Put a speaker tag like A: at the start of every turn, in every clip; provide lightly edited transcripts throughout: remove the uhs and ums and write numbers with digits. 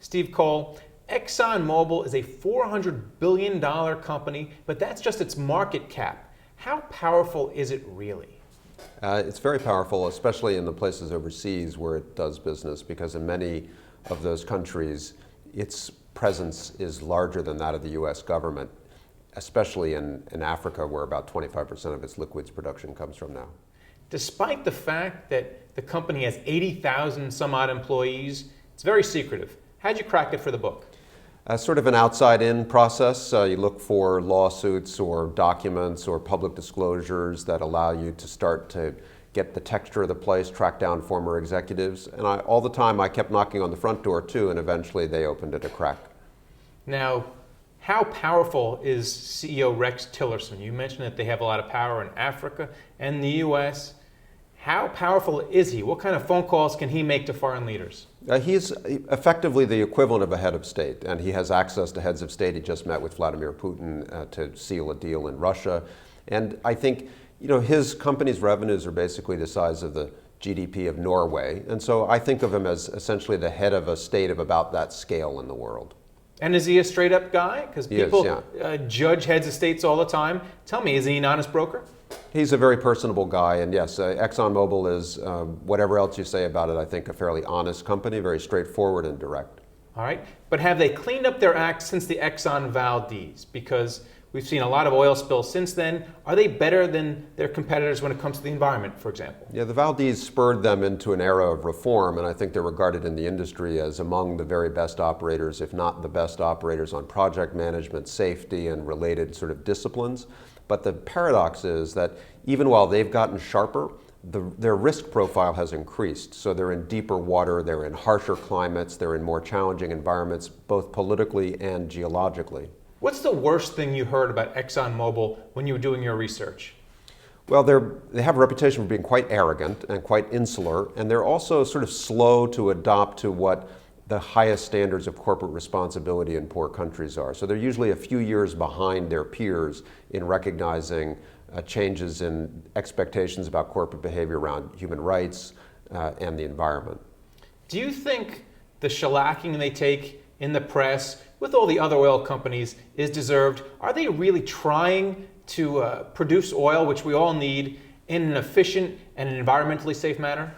A: Steve Cole, ExxonMobil is a $400 billion company, but that's just its market cap. How powerful is it really?
B: It's very powerful, especially in the places overseas where it does business, because in many of those countries, its presence is larger than that of the US government, especially in Africa, where about 25% of its liquids production comes from now.
A: Despite the fact that the company has 80,000 some odd employees, it's very secretive. How'd you crack it for the book?
B: Sort of an outside-in process. You look for lawsuits or documents or public disclosures that allow you to start to get the texture of the place, track down former executives. And all the time I kept knocking on the front door too, and eventually they opened it a crack.
A: Now, how powerful is CEO Rex Tillerson? You mentioned that they have a lot of power in Africa and the US. How powerful is he? What kind of phone calls can he make to foreign leaders?
B: He's effectively the equivalent of a head of state, and he has access to heads of state. He just met with Vladimir Putin to seal a deal in Russia. And I think, his company's revenues are basically the size of the GDP of Norway. And so I think of him as essentially the head of a state of about that scale in the world.
A: And is he a straight up guy? Because people judge heads of states all the time. Tell me, is he an honest broker?
B: He's a very personable guy, and yes, ExxonMobil is, whatever else you say about it, I think a fairly honest company, very straightforward and direct.
A: All right, but have they cleaned up their act since the Exxon Valdez? Because we've seen a lot of oil spills since then. Are they better than their competitors when it comes to the environment, for example?
B: Yeah, the Valdez spurred them into an era of reform, and I think they're regarded in the industry as among the very best operators, if not the best operators on project management, safety, and related sort of disciplines. But the paradox is that even while they've gotten sharper, their risk profile has increased. So they're in deeper water, they're in harsher climates, they're in more challenging environments, both politically and geologically.
A: What's the worst thing you heard about ExxonMobil when you were doing your research?
B: Well, they have a reputation for being quite arrogant and quite insular, and they're also sort of slow to adopt to what the highest standards of corporate responsibility in poor countries are. So they're usually a few years behind their peers in recognizing changes in expectations about corporate behavior around human rights and the environment.
A: Do you think the shellacking they take in the press with all the other oil companies is deserved? Are they really trying to produce oil, which we all need, in an efficient and an environmentally safe manner?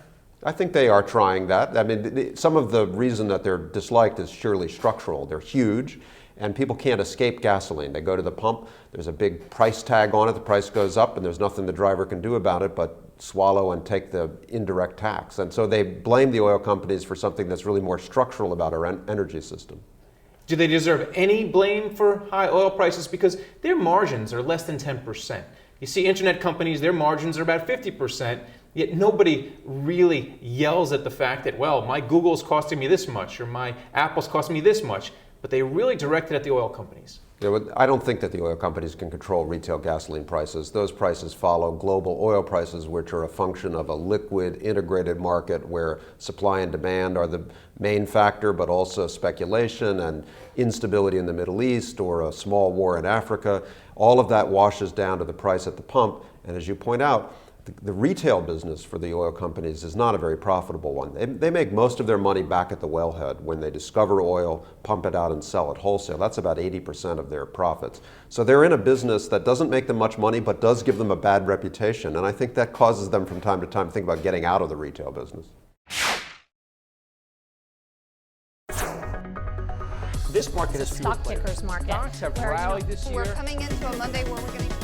B: I think they are trying that. I mean, some of the reason that they're disliked is surely structural. They're huge, and people can't escape gasoline. They go to the pump, there's a big price tag on it, the price goes up, and there's nothing the driver can do about it but swallow and take the indirect tax. And so they blame the oil companies for something that's really more structural about our energy system.
A: Do they deserve any blame for high oil prices? Because their margins are less than 10%. You see internet companies, their margins are about 50%. Yet nobody really yells at the fact that, well, my Google's costing me this much or my Apple's costing me this much, but they really direct it at the oil companies.
B: Yeah, I don't think that the oil companies can control retail gasoline prices. Those prices follow global oil prices, which are a function of a liquid integrated market where supply and demand are the main factor, but also speculation and instability in the Middle East or a small war in Africa. All of that washes down to the price at the pump. And as you point out, the retail business for the oil companies is not a very profitable one. They make most of their money back at the wellhead when they discover oil, pump it out and sell it wholesale. That's about 80% of their profits. So they're in a business that doesn't make them much money but does give them a bad reputation. And I think that causes them from time to time to think about getting out of the retail business.
C: This market is
D: stock pickers market.
C: Stocks have rallied this year.
D: We're coming into a Monday where we're going to